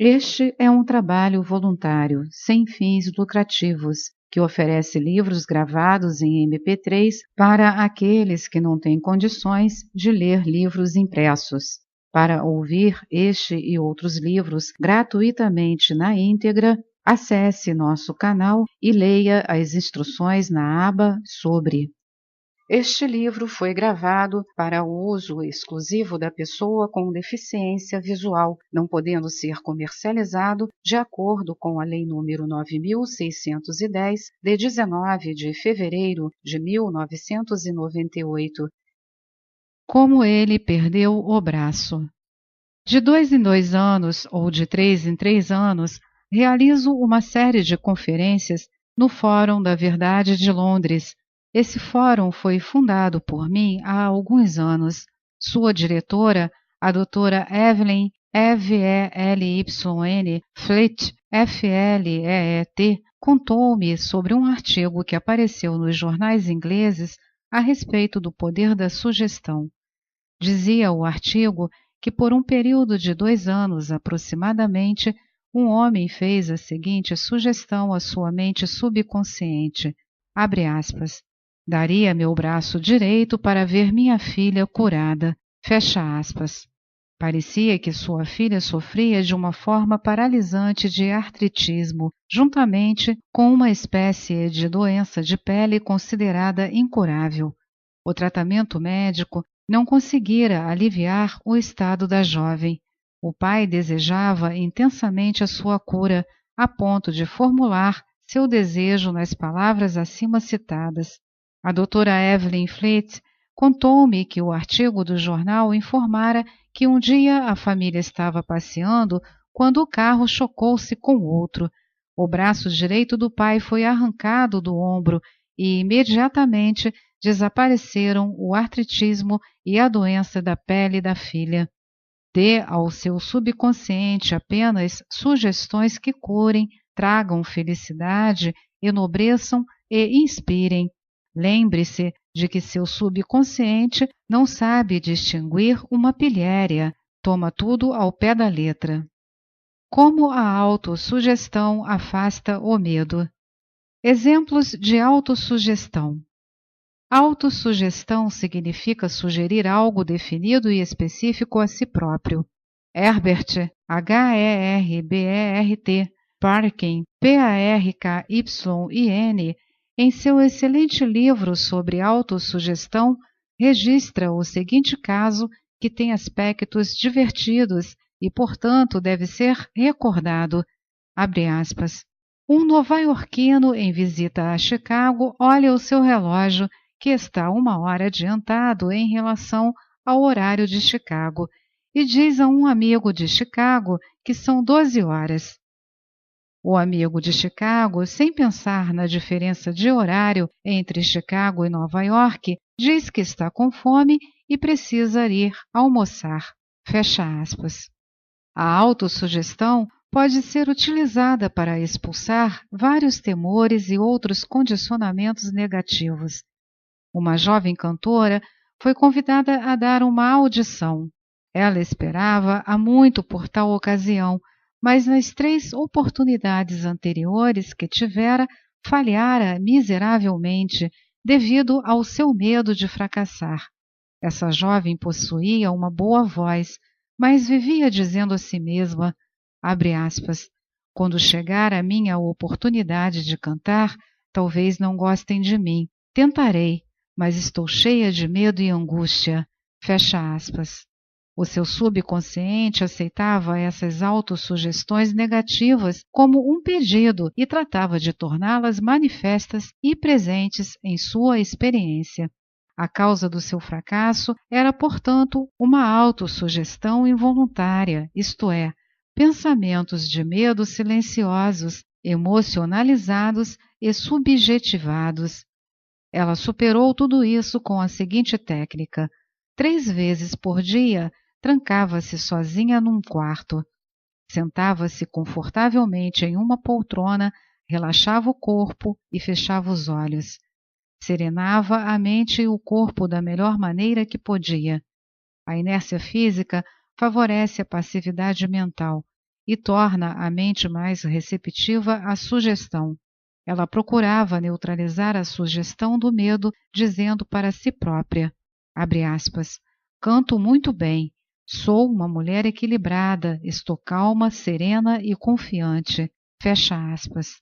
Este é um trabalho voluntário, sem fins lucrativos, que oferece livros gravados em MP3 para aqueles que não têm condições de ler livros impressos. Para ouvir este e outros livros gratuitamente na íntegra, acesse nosso canal e leia as instruções na aba Sobre. Este livro foi gravado para o uso exclusivo da pessoa com deficiência visual, não podendo ser comercializado de acordo com a Lei nº 9.610, de 19 de fevereiro de 1998. Como ele perdeu o braço. De 2 em 2 anos ou de 3 em 3 anos, realizo uma série de conferências no Fórum da Verdade de Londres. Esse fórum foi fundado por mim há alguns anos. Sua diretora, a doutora Evelyn F-E-L-Y-N Fleet, F-L-E-E-T, contou-me sobre um artigo que apareceu nos jornais ingleses a respeito do poder da sugestão. Dizia o artigo que por um período de 2 anos aproximadamente, um homem fez a seguinte sugestão à sua mente subconsciente, abre aspas, daria meu braço direito para ver minha filha curada, fecha aspas. Parecia que sua filha sofria de uma forma paralisante de artritismo, juntamente com uma espécie de doença de pele considerada incurável. O tratamento médico não conseguira aliviar o estado da jovem. O pai desejava intensamente a sua cura, a ponto de formular seu desejo nas palavras acima citadas. A doutora Evelyn Fleet contou-me que o artigo do jornal informara que um dia a família estava passeando quando o carro chocou-se com outro. O braço direito do pai foi arrancado do ombro e imediatamente desapareceram o artritismo e a doença da pele da filha. Dê ao seu subconsciente apenas sugestões que curem, tragam felicidade, enobreçam e inspirem. Lembre-se de que seu subconsciente não sabe distinguir uma pilhéria, toma tudo ao pé da letra. Como a autossugestão afasta o medo? Exemplos de autossugestão. Autossugestão significa sugerir algo definido e específico a si próprio. Herbert, Herbert, Parkin, Parkyn, em seu excelente livro sobre autossugestão, registra o seguinte caso que tem aspectos divertidos e, portanto, deve ser recordado. Abre aspas. Um nova-iorquino em visita a Chicago olha o seu relógio, que está 1 hora adiantado em relação ao horário de Chicago, e diz a um amigo de Chicago que são 12 horas. O amigo de Chicago, sem pensar na diferença de horário entre Chicago e Nova York, diz que está com fome e precisa ir almoçar. Fecha aspas. A autossugestão pode ser utilizada para expulsar vários temores e outros condicionamentos negativos. Uma jovem cantora foi convidada a dar uma audição. Ela esperava há muito por tal ocasião, mas nas 3 oportunidades anteriores que tivera, falhara miseravelmente devido ao seu medo de fracassar. Essa jovem possuía uma boa voz, mas vivia dizendo a si mesma, abre aspas, quando chegar a minha oportunidade de cantar, talvez não gostem de mim. Tentarei, mas estou cheia de medo e angústia. Fecha aspas. O seu subconsciente aceitava essas autossugestões negativas como um pedido e tratava de torná-las manifestas e presentes em sua experiência. A causa do seu fracasso era, portanto, uma autossugestão involuntária, isto é, pensamentos de medo silenciosos, emocionalizados e subjetivados. Ela superou tudo isso com a seguinte técnica. 3 vezes por dia, trancava-se sozinha num quarto. Sentava-se confortavelmente em uma poltrona, relaxava o corpo e fechava os olhos. Serenava a mente e o corpo da melhor maneira que podia. A inércia física favorece a passividade mental e torna a mente mais receptiva à sugestão. Ela procurava neutralizar a sugestão do medo, dizendo para si própria, abre aspas, canto muito bem, sou uma mulher equilibrada, estou calma, serena e confiante, fecha aspas.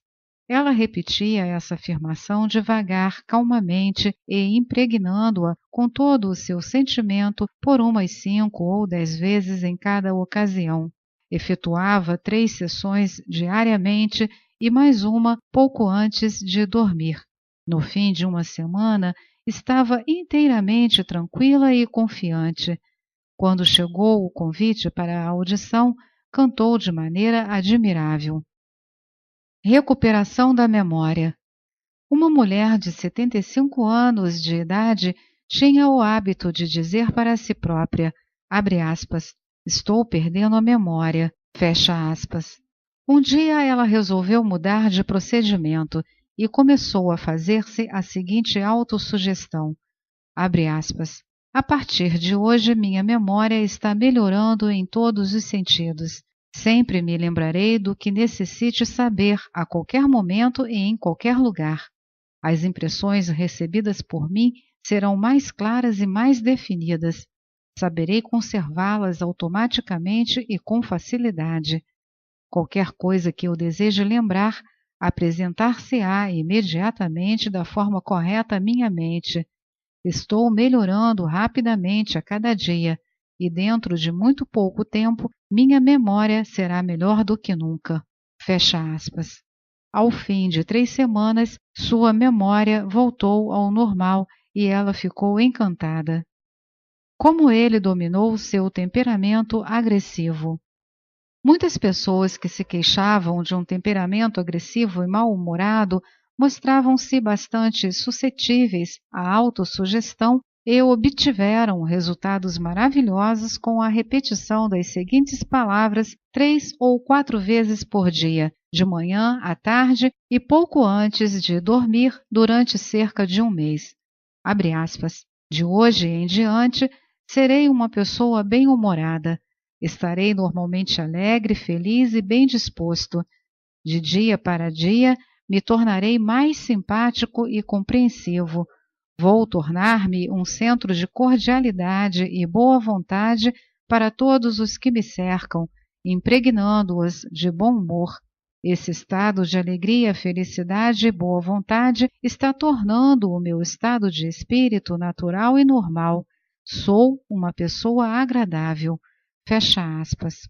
Ela repetia essa afirmação devagar, calmamente e impregnando-a com todo o seu sentimento por umas 5 ou 10 vezes em cada ocasião. Efetuava 3 sessões diariamente e mais uma pouco antes de dormir. No fim de uma semana, estava inteiramente tranquila e confiante. Quando chegou o convite para a audição, cantou de maneira admirável. Recuperação da memória. Uma mulher de 75 anos de idade tinha o hábito de dizer para si própria, abre aspas, estou perdendo a memória, fecha aspas. Um dia ela resolveu mudar de procedimento e começou a fazer-se a seguinte autossugestão, abre aspas, a partir de hoje minha memória está melhorando em todos os sentidos. Sempre me lembrarei do que necessite saber a qualquer momento e em qualquer lugar. As impressões recebidas por mim serão mais claras e mais definidas. Saberei conservá-las automaticamente e com facilidade. Qualquer coisa que eu deseje lembrar, apresentar-se-á imediatamente da forma correta à minha mente. Estou melhorando rapidamente a cada dia e dentro de muito pouco tempo minha memória será melhor do que nunca. Fecha aspas. Ao fim de 3 semanas, sua memória voltou ao normal e ela ficou encantada. Como ele dominou seu temperamento agressivo. Muitas pessoas que se queixavam de um temperamento agressivo e mal-humorado mostravam-se bastante suscetíveis à autossugestão e obtiveram resultados maravilhosos com a repetição das seguintes palavras 3 ou 4 vezes por dia, de manhã à tarde e pouco antes de dormir durante cerca de 1 mês. Abre aspas. De hoje em diante, serei uma pessoa bem-humorada. Estarei normalmente alegre, feliz e bem disposto. De dia para dia, me tornarei mais simpático e compreensivo. Vou tornar-me um centro de cordialidade e boa vontade para todos os que me cercam, impregnando-os de bom humor. Esse estado de alegria, felicidade e boa vontade está tornando o meu estado de espírito natural e normal. Sou uma pessoa agradável. Fecha aspas.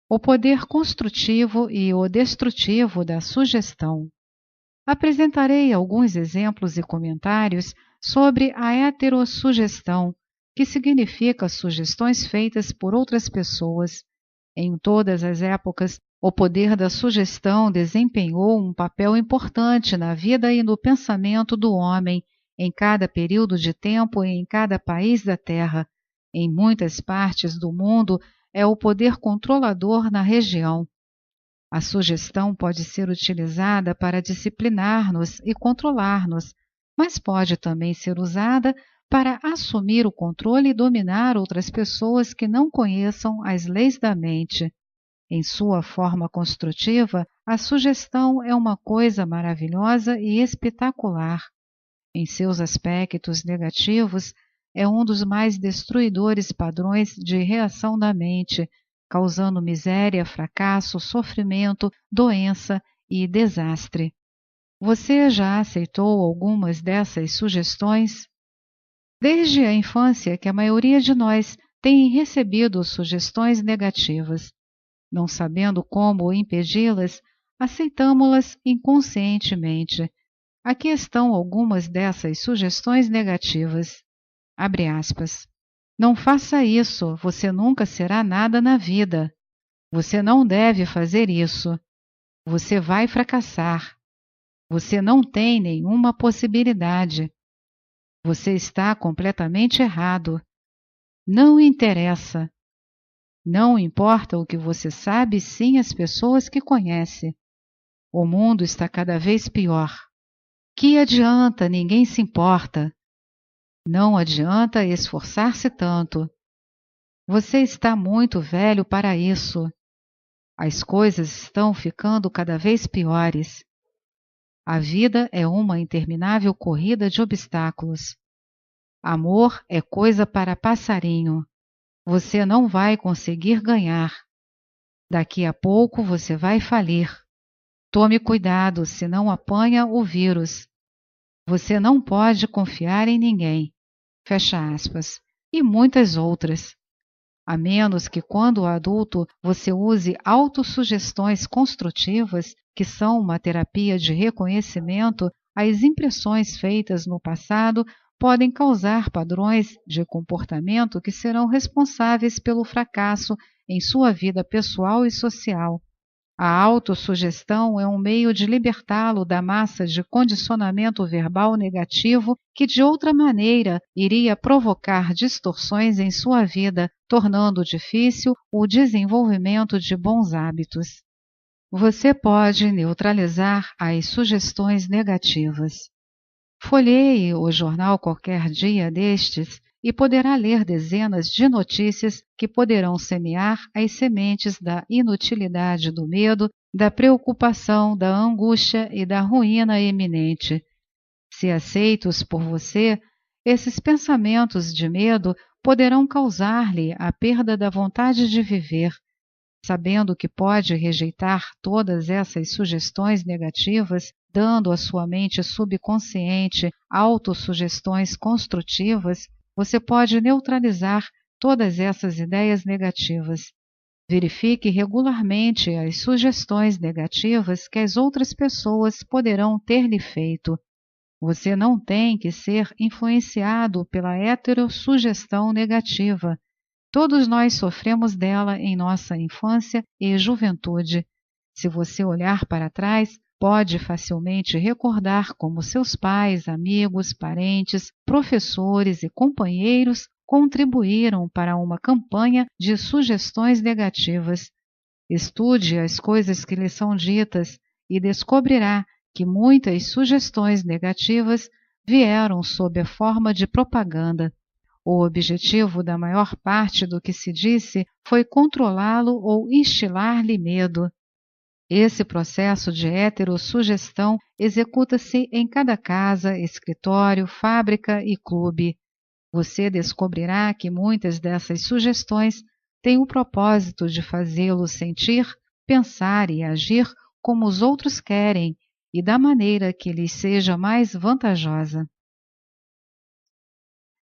O poder construtivo e o destrutivo da sugestão. Apresentarei alguns exemplos e comentários sobre a heterossugestão, que significa sugestões feitas por outras pessoas. Em todas as épocas, o poder da sugestão desempenhou um papel importante na vida e no pensamento do homem, em cada período de tempo e em cada país da Terra. Em muitas partes do mundo, é o poder controlador na região. A sugestão pode ser utilizada para disciplinar-nos e controlar-nos, mas pode também ser usada para assumir o controle e dominar outras pessoas que não conheçam as leis da mente. Em sua forma construtiva, a sugestão é uma coisa maravilhosa e espetacular. Em seus aspectos negativos, é um dos mais destruidores padrões de reação da mente, causando miséria, fracasso, sofrimento, doença e desastre. Você já aceitou algumas dessas sugestões? Desde a infância que a maioria de nós tem recebido sugestões negativas. Não sabendo como impedi-las, aceitamo-las inconscientemente. Aqui estão algumas dessas sugestões negativas. Abre aspas. Não faça isso, você nunca será nada na vida. Você não deve fazer isso. Você vai fracassar. Você não tem nenhuma possibilidade. Você está completamente errado. Não interessa. Não importa o que você sabe, sim as pessoas que conhece. O mundo está cada vez pior. Que adianta, ninguém se importa. Não adianta esforçar-se tanto. Você está muito velho para isso. As coisas estão ficando cada vez piores. A vida é uma interminável corrida de obstáculos. Amor é coisa para passarinho. Você não vai conseguir ganhar. Daqui a pouco você vai falir. Tome cuidado, senão apanha o vírus. Você não pode confiar em ninguém. Fecha aspas. E muitas outras. A menos que quando adulto você use autossugestões construtivas, que são uma terapia de reconhecimento, as impressões feitas no passado podem causar padrões de comportamento que serão responsáveis pelo fracasso em sua vida pessoal e social. A autossugestão é um meio de libertá-lo da massa de condicionamento verbal negativo que, de outra maneira, iria provocar distorções em sua vida, tornando difícil o desenvolvimento de bons hábitos. Você pode neutralizar as sugestões negativas. Folheie o jornal qualquer dia destes e poderá ler dezenas de notícias que poderão semear as sementes da inutilidade do medo, da preocupação, da angústia e da ruína iminente. Se aceitos por você, esses pensamentos de medo poderão causar-lhe a perda da vontade de viver. Sabendo que pode rejeitar todas essas sugestões negativas, dando à sua mente subconsciente autossugestões construtivas, você pode neutralizar todas essas ideias negativas. Verifique regularmente as sugestões negativas que as outras pessoas poderão ter lhe feito. Você não tem que ser influenciado pela heterossugestão negativa. Todos nós sofremos dela em nossa infância e juventude. Se você olhar para trás, pode facilmente recordar como seus pais, amigos, parentes, professores e companheiros contribuíram para uma campanha de sugestões negativas. Estude as coisas que lhe são ditas e descobrirá que muitas sugestões negativas vieram sob a forma de propaganda. O objetivo da maior parte do que se disse foi controlá-lo ou instilar-lhe medo. Esse processo de heterossugestão executa-se em cada casa, escritório, fábrica e clube. Você descobrirá que muitas dessas sugestões têm o propósito de fazê-lo sentir, pensar e agir como os outros querem e da maneira que lhes seja mais vantajosa.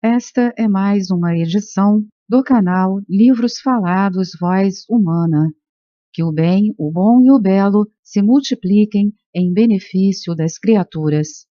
Esta é mais uma edição do canal Livros Falados Voz Humana. Que o bem, o bom e o belo se multipliquem em benefício das criaturas.